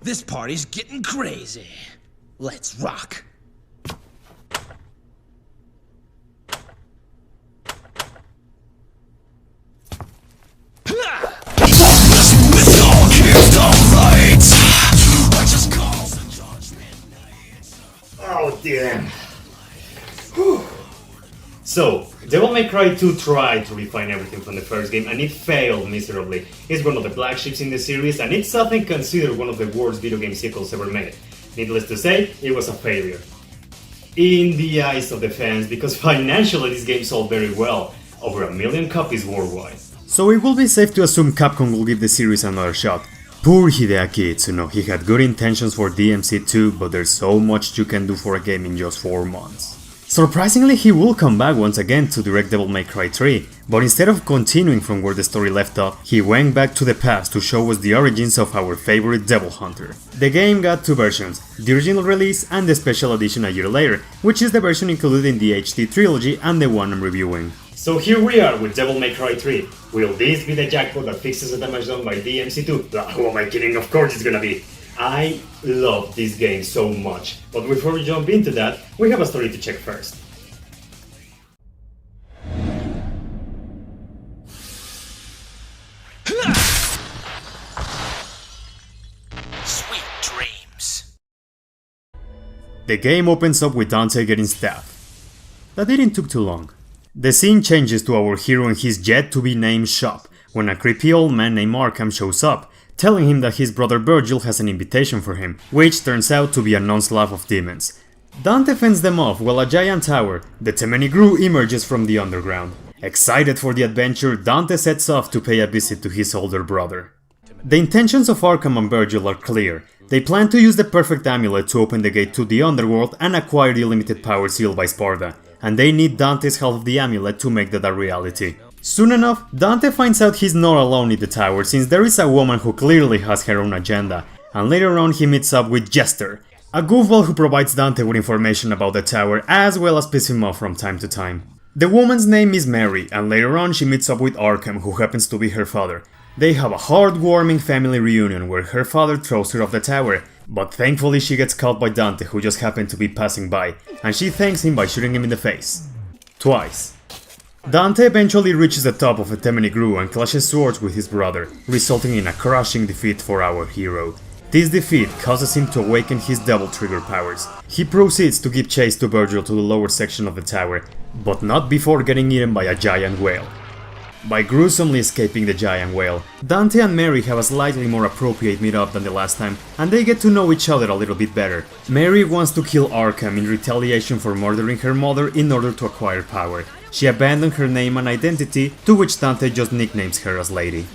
This party's getting crazy. Let's rock. Oh damn. Whew. So, Devil May Cry 2 tried to refine everything from the first game and it failed miserably. It's one of the black ships in the series and it's often considered one of the worst video game sequels ever made. Needless to say, it was a failure. In the eyes of the fans, because financially this game sold very well, over 1 million copies worldwide. So it will be safe to assume Capcom will give the series another shot. Poor Hideaki Itsuno, he had good intentions for DMC2, but there's so much you can do for a game in just 4 months. Surprisingly, he will come back once again to direct Devil May Cry 3, but instead of continuing from where the story left off, he went back to the past to show us the origins of our favorite Devil Hunter. The game got 2 versions, the original release and the special edition a year later, which is the version included in the HD trilogy and the one I'm reviewing. So here we are with Devil May Cry 3. Will this be the jackpot that fixes the damage done by DMC2? Who am I kidding? Of course it's gonna be! I love this game so much, but before we jump into that, we have a story to check first. Sweet dreams. The game opens up with Dante getting stabbed. That didn't take too long. The scene changes to our hero in his yet-to-be-named shop, when a creepy old man named Arkham shows up, telling him that his brother Virgil has an invitation for him, which turns out to be an onslaught of demons. Dante fends them off while a giant tower, the Temeni Gru, emerges from the underground. Excited for the adventure, Dante sets off to pay a visit to his older brother. The intentions of Arkham and Virgil are clear. They plan to use the perfect amulet to open the gate to the underworld and acquire the limited power sealed by Sparda, and they need Dante's help of the amulet to make that a reality. Soon enough, Dante finds out he's not alone in the tower since there is a woman who clearly has her own agenda, and later on he meets up with Jester, a goofball who provides Dante with information about the tower as well as pisses him off from time to time. The woman's name is Mary, and later on she meets up with Arkham, who happens to be her father. They have a heartwarming family reunion where her father throws her off the tower, but thankfully she gets caught by Dante, who just happened to be passing by, and she thanks him by shooting him in the face. Twice. Dante eventually reaches the top of a Temeni Gru and clashes swords with his brother, resulting in a crushing defeat for our hero. This defeat causes him to awaken his double trigger powers. He proceeds to give chase to Virgil to the lower section of the tower, but not before getting eaten by a giant whale. By gruesomely escaping the giant whale, Dante and Mary have a slightly more appropriate meet-up than the last time, and they get to know each other a little bit better. Mary wants to kill Arkham in retaliation for murdering her mother in order to acquire power. She abandoned her name and identity, to which Dante just nicknames her as Lady.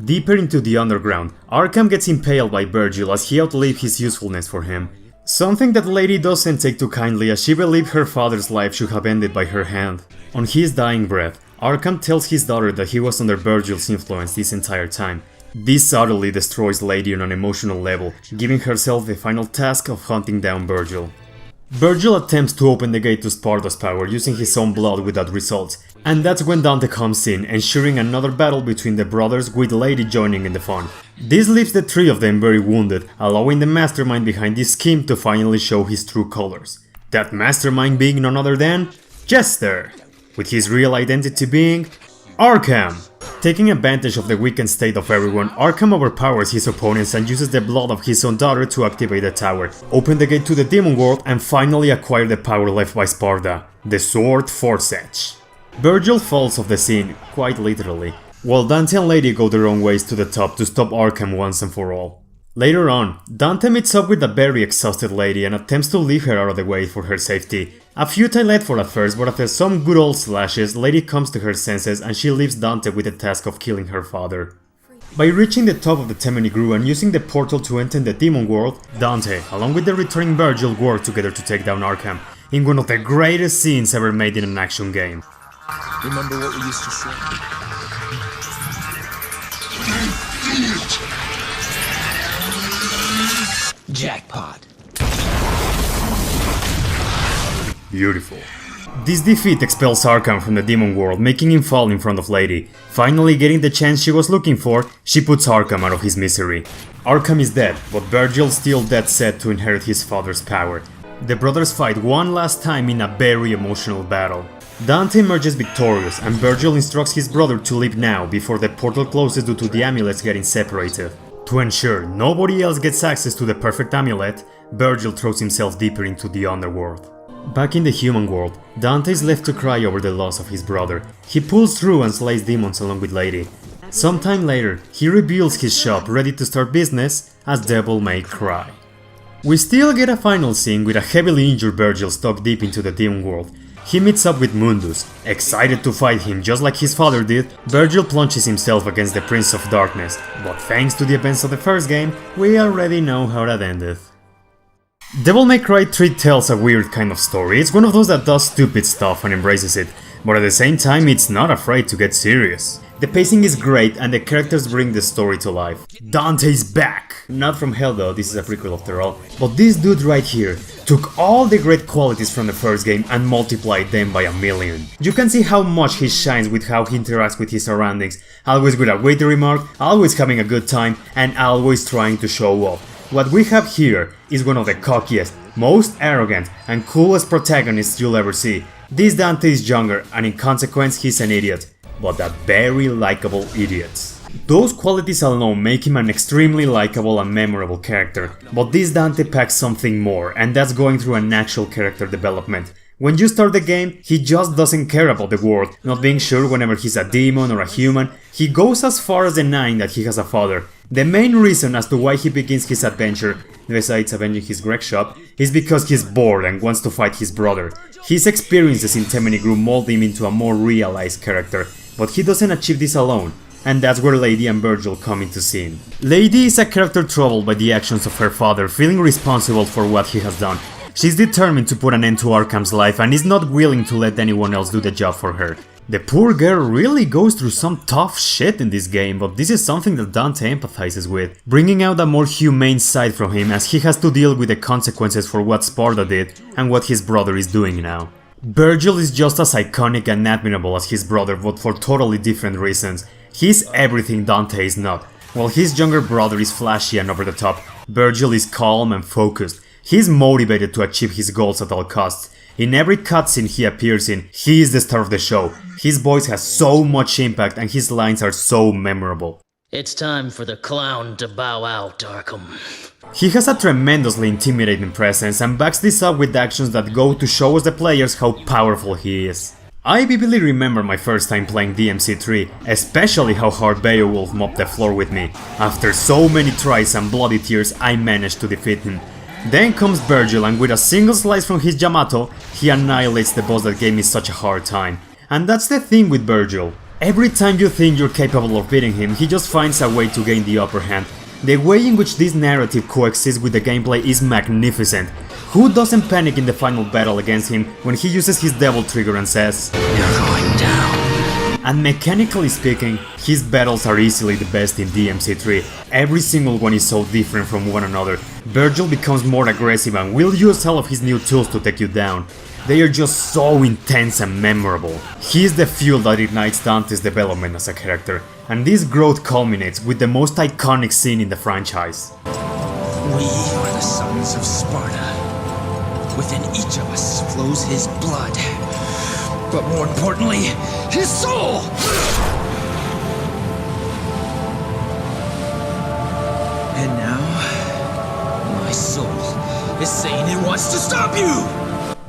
Deeper into the underground, Arkham gets impaled by Virgil as he outlived his usefulness for him. Something that Lady doesn't take too kindly, as she believed her father's life should have ended by her hand. On his dying breath, Arkham tells his daughter that he was under Virgil's influence this entire time. This utterly destroys Lady on an emotional level, giving herself the final task of hunting down Virgil. Virgil attempts to open the gate to Sparda's power using his own blood without results, and that's when Dante comes in, ensuring another battle between the brothers with Lady joining in the fun. This leaves the 3 of them very wounded, allowing the mastermind behind this scheme to finally show his true colors. That mastermind being none other than Jester, with his real identity being Arkham. Taking advantage of the weakened state of everyone, Arkham overpowers his opponents and uses the blood of his own daughter to activate the tower, open the gate to the demon world, and finally acquire the power left by Sparda, the Sword Force Edge. Virgil falls off the scene, quite literally, while Dante and Lady go their own ways to the top to stop Arkham once and for all. Later on, Dante meets up with a very exhausted Lady and attempts to leave her out of the way for her safety. A futile effort at first, but after some good old slashes, Lady comes to her senses and she leaves Dante with the task of killing her father. By reaching the top of the Temeni Gru and using the portal to enter the demon world, Dante, along with the returning Virgil, work together to take down Arkham, in one of the greatest scenes ever made in an action game. Remember what we used to say? Jackpot. Beautiful. This defeat expels Arkham from the demon world, making him fall in front of Lady. Finally getting the chance she was looking for, she puts Arkham out of his misery. Arkham is dead, but Virgil's still dead set to inherit his father's power. The brothers fight one last time in a very emotional battle. Dante emerges victorious, and Virgil instructs his brother to leave now before the portal closes due to the amulets getting separated. To ensure nobody else gets access to the perfect amulet, Virgil throws himself deeper into the underworld. Back in the human world, Dante is left to cry over the loss of his brother. He pulls through and slays demons along with Lady. Sometime later, he reveals his shop ready to start business as Devil May Cry. We still get a final scene with a heavily injured Virgil stuck deep into the demon world. He meets up with Mundus. Excited to fight him just like his father did, Virgil plunges himself against the Prince of Darkness, but thanks to the events of the first game, we already know how that ended. Devil May Cry 3 tells a weird kind of story. It's one of those that does stupid stuff and embraces it, but at the same time it's not afraid to get serious. The pacing is great and the characters bring the story to life. Dante's back! Not from hell though, this is a prequel after all. But this dude right here took all the great qualities from the first game and multiplied them by 1,000,000. You can see how much he shines with how he interacts with his surroundings, always with a witty remark, always having a good time, and always trying to show off. What we have here is one of the cockiest, most arrogant, and coolest protagonists you'll ever see. This Dante is younger, and in consequence he's an idiot, but a very likable idiot. Those qualities alone make him an extremely likable and memorable character, but this Dante packs something more, and that's going through an actual character development. When you start the game, he just doesn't care about the world, not being sure whenever he's a demon or a human. He goes as far as denying that he has a father. The main reason as to why he begins his adventure, besides avenging his Greg shop, is because he's bored and wants to fight his brother. His experiences in Temini Group mold him into a more realized character, but he doesn't achieve this alone, and that's where Lady and Virgil come into scene. Lady is a character troubled by the actions of her father, feeling responsible for what he has done. She's determined to put an end to Arkham's life and is not willing to let anyone else do the job for her. The poor girl really goes through some tough shit in this game, but this is something that Dante empathizes with, bringing out a more humane side from him as he has to deal with the consequences for what Sparta did and what his brother is doing now. Virgil is just as iconic and admirable as his brother, but for totally different reasons. He's everything Dante is not. While his younger brother is flashy and over the top, Virgil is calm and focused. He's motivated to achieve his goals at all costs. In every cutscene he appears in, he is the star of the show. His voice has so much impact and his lines are so memorable. It's time for the clown to bow out, Arkham. He has a tremendously intimidating presence and backs this up with actions that go to show us the players how powerful he is. I vividly remember my first time playing DMC3, especially how hard Beowulf mopped the floor with me. After so many tries and bloody tears, I managed to defeat him. Then comes Virgil and with a single slice from his Yamato, he annihilates the boss that gave me such a hard time. And that's the thing with Virgil. Every time you think you're capable of beating him, he just finds a way to gain the upper hand. The way in which this narrative coexists with the gameplay is magnificent. Who doesn't panic in the final battle against him when he uses his devil trigger and says, "You're going down"? And mechanically speaking, his battles are easily the best in DMC3. Every single one is so different from one another. Virgil becomes more aggressive and will use all of his new tools to take you down. They are just so intense and memorable. He is the fuel that ignites Dante's development as a character, and this growth culminates with the most iconic scene in the franchise. We are the sons of Sparta. Within each of us flows his blood, but more importantly, his soul! And now, my soul is saying it wants to stop you!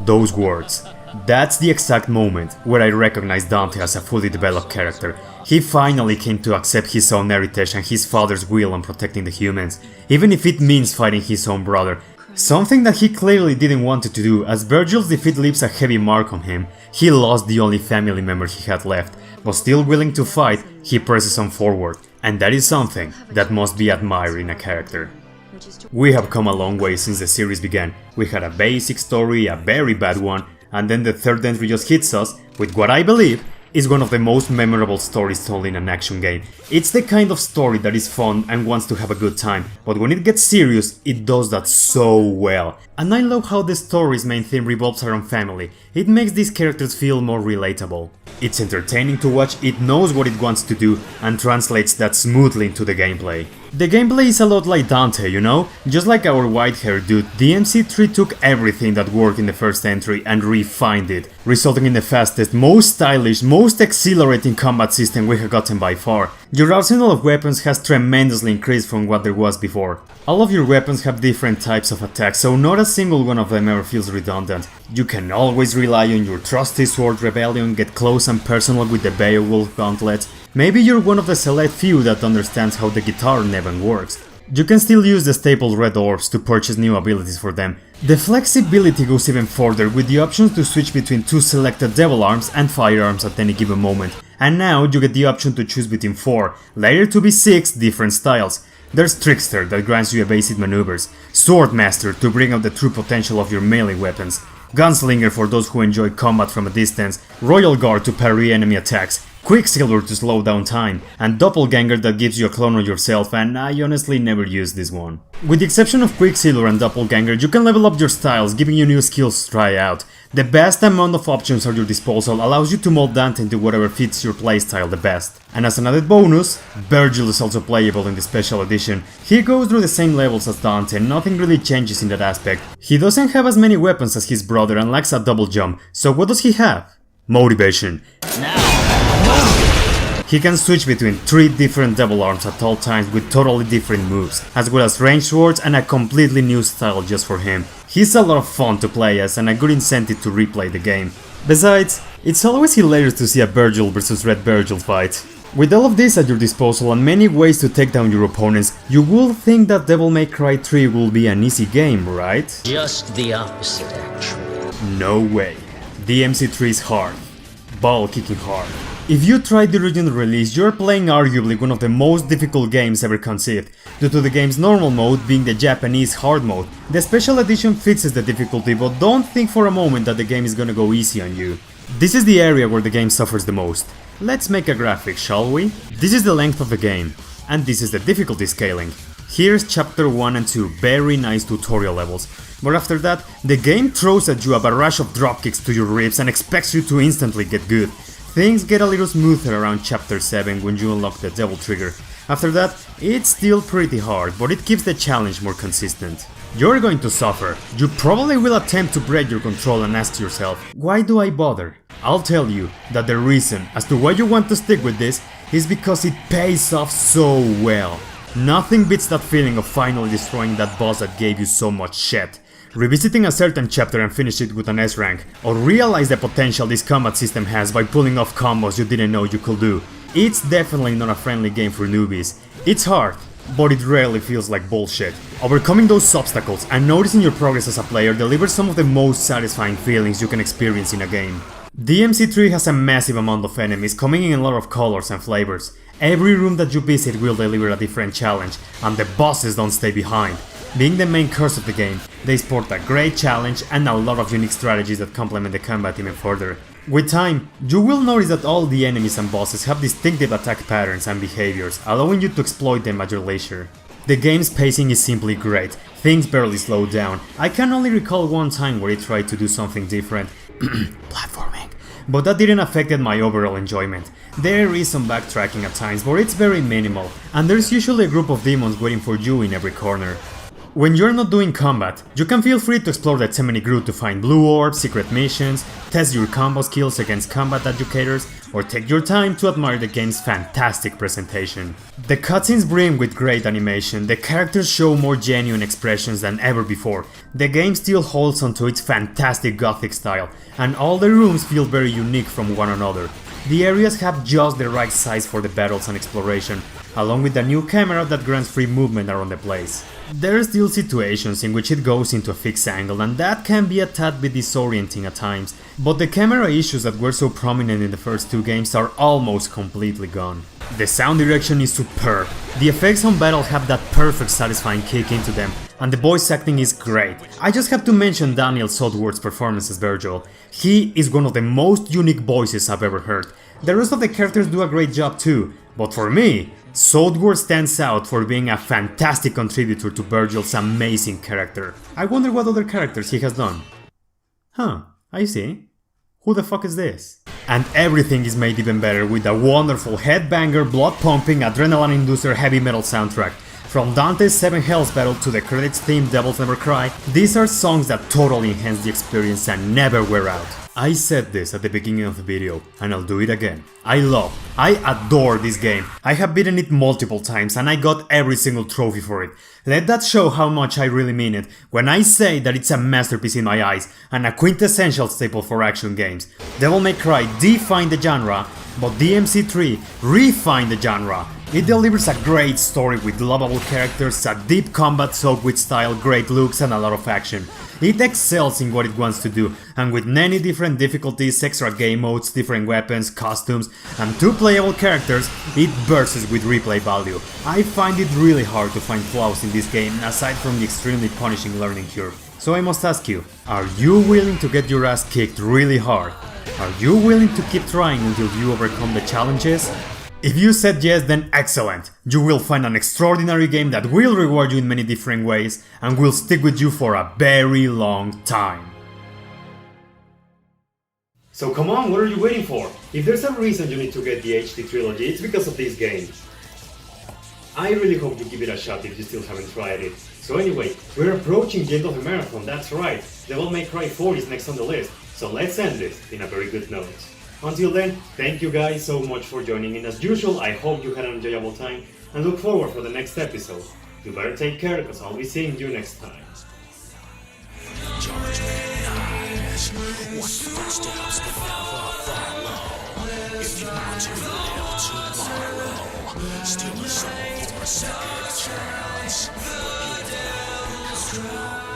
Those words. That's the exact moment where I recognized Dante as a fully developed character. He finally came to accept his own heritage and his father's will on protecting the humans, even if it means fighting his own brother. Something that he clearly didn't want to do, as Virgil's defeat leaves a heavy mark on him. He lost the only family member he had left, but still willing to fight, he presses on forward, and that is something that must be admired in a character. We have come a long way since the series began. We had a basic story, a very bad one, and then the third entry just hits us with what I believe is one of the most memorable stories told in an action game. It's the kind of story that is fun and wants to have a good time, but when it gets serious, it does that so well. And I love how the story's main theme revolves around family. it makes these characters feel more relatable. It's entertaining to watch, it knows what it wants to do and translates that smoothly into the gameplay. The gameplay is a lot like Dante, you know? Just like our white-haired dude, DMC3 took everything that worked in the first entry and refined it, resulting in the fastest, most stylish, most exhilarating combat system we have gotten by far. Your arsenal of weapons has tremendously increased from what there was before. All of your weapons have different types of attacks, so not a single one of them ever feels redundant. You can always rely on your trusty sword rebellion, get close and personal with the Beowulf gauntlet. Maybe you're one of the select few that understands how the guitar even works. You can still use the staple red orbs to purchase new abilities for them. The flexibility goes even further with the options to switch between 2 selected devil arms and firearms at any given moment. And now you get the option to choose between 4, later to be 6 different styles. There's Trickster that grants you evasive maneuvers, Swordmaster to bring out the true potential of your melee weapons, Gunslinger for those who enjoy combat from a distance, Royal Guard to parry enemy attacks, Quicksilver to slow down time, and Doppelganger that gives you a clone of yourself, and I honestly never used this one. With the exception of Quicksilver and Doppelganger, you can level up your styles, giving you new skills to try out. The vast amount of options at your disposal allows you to mold Dante into whatever fits your playstyle the best. And as an added bonus, Virgil is also playable in the special edition. He goes through the same levels as Dante, nothing really changes in that aspect. He doesn't have as many weapons as his brother and lacks a double jump, so what does he have? Motivation. He can switch between 3 different devil arms at all times with totally different moves, as well as ranged swords and a completely new style just for him. He's a lot of fun to play as and a good incentive to replay the game. Besides, it's always hilarious to see a Virgil vs Red Virgil fight. With all of this at your disposal and many ways to take down your opponents, you will think that Devil May Cry 3 will be an easy game, right? Just the opposite, actually. No way. DMC3 is hard. Ball kicking hard. If you tried the original release, you're playing arguably one of the most difficult games ever conceived, due to the game's normal mode being the Japanese hard mode. The special edition fixes the difficulty, but don't think for a moment that the game is gonna go easy on you. This is the area where the game suffers the most. Let's make a graphic, shall we? This is the length of the game, and this is the difficulty scaling. Here's chapter 1 and 2, very nice tutorial levels. But after that, the game throws at you a barrage of dropkicks to your ribs and expects you to instantly get good. Things get a little smoother around chapter 7 when you unlock the Devil Trigger. After that, it's still pretty hard, but it keeps the challenge more consistent. You're going to suffer. You probably will attempt to break your control and ask yourself, why do I bother? I'll tell you that the reason as to why you want to stick with this is because it pays off so well. Nothing beats that feeling of finally destroying that boss that gave you so much shit. Revisiting a certain chapter and finish it with an S rank, or realize the potential this combat system has by pulling off combos you didn't know you could do. It's definitely not a friendly game for newbies. It's hard, but it rarely feels like bullshit. Overcoming those obstacles and noticing your progress as a player delivers some of the most satisfying feelings you can experience in a game. DMC3 has a massive amount of enemies coming in a lot of colors and flavors. Every room that you visit will deliver a different challenge, and the bosses don't stay behind. Being the main curse of the game, they sport a great challenge and a lot of unique strategies that complement the combat even further. With time, you will notice that all the enemies and bosses have distinctive attack patterns and behaviors, allowing you to exploit them at your leisure. The game's pacing is simply great, things barely slow down. I can only recall one time where it tried to do something different, platforming, but that didn't affect my overall enjoyment. There is some backtracking at times, but it's very minimal, and there's usually a group of demons waiting for you in every corner. When you're not doing combat, you can feel free to explore the Temeni Groot to find blue orbs, secret missions, test your combo skills against combat educators, or take your time to admire the game's fantastic presentation. The cutscenes brim with great animation, the characters show more genuine expressions than ever before, the game still holds onto its fantastic gothic style, and all the rooms feel very unique from one another. The areas have just the right size for the battles and exploration, along with a new camera that grants free movement around the place. There are still situations in which it goes into a fixed angle, and that can be a tad bit disorienting at times, but the camera issues that were so prominent in the first 2 games are almost completely gone. The sound direction is superb, the effects on battle have that perfect satisfying kick into them, and the voice acting is great. I just have to mention Daniel Sodworth's performance as Virgil. He is one of the most unique voices I've ever heard. The rest of the characters do a great job too, but for me, Sodworth stands out for being a fantastic contributor to Virgil's amazing character. I wonder what other characters he has done. Huh, I see. Who the fuck is this? And everything is made even better with a wonderful headbanger, blood-pumping, adrenaline-inducer heavy metal soundtrack. From Dante's Seven Hells Battle to the credits theme Devils Never Cry, these are songs that totally enhance the experience and never wear out. I said this at the beginning of the video, and I'll do it again. I adore this game. I have beaten it multiple times and I got every single trophy for it. Let that show how much I really mean it when I say that it's a masterpiece in my eyes and a quintessential staple for action games. Devil May Cry defined the genre, but DMC3 refined the genre. It delivers a great story with lovable characters, a deep combat soaked with style, great looks and a lot of action. It excels in what it wants to do, and with many different difficulties, extra game modes, different weapons, costumes, and 2 playable characters, it bursts with replay value. I find it really hard to find flaws in this game, aside from the extremely punishing learning curve. So I must ask you, are you willing to get your ass kicked really hard? Are you willing to keep trying until you overcome the challenges? If you said yes, then excellent! You will find an extraordinary game that will reward you in many different ways and will stick with you for a very long time. So come on, what are you waiting for? If there's a reason you need to get the HD trilogy, it's because of this game. I really hope you give it a shot if you still haven't tried it. So anyway, we're approaching the end of the marathon, that's right. Devil May Cry 4 is next on the list, so let's end this in a very good note. Until then, thank you guys so much for joining in. As usual, I hope you had an enjoyable time and look forward for the next episode. You better take care, because I'll be seeing you next time. What footsteps could never follow? If you want to live tomorrow, steal a soul for a second chance. But you will be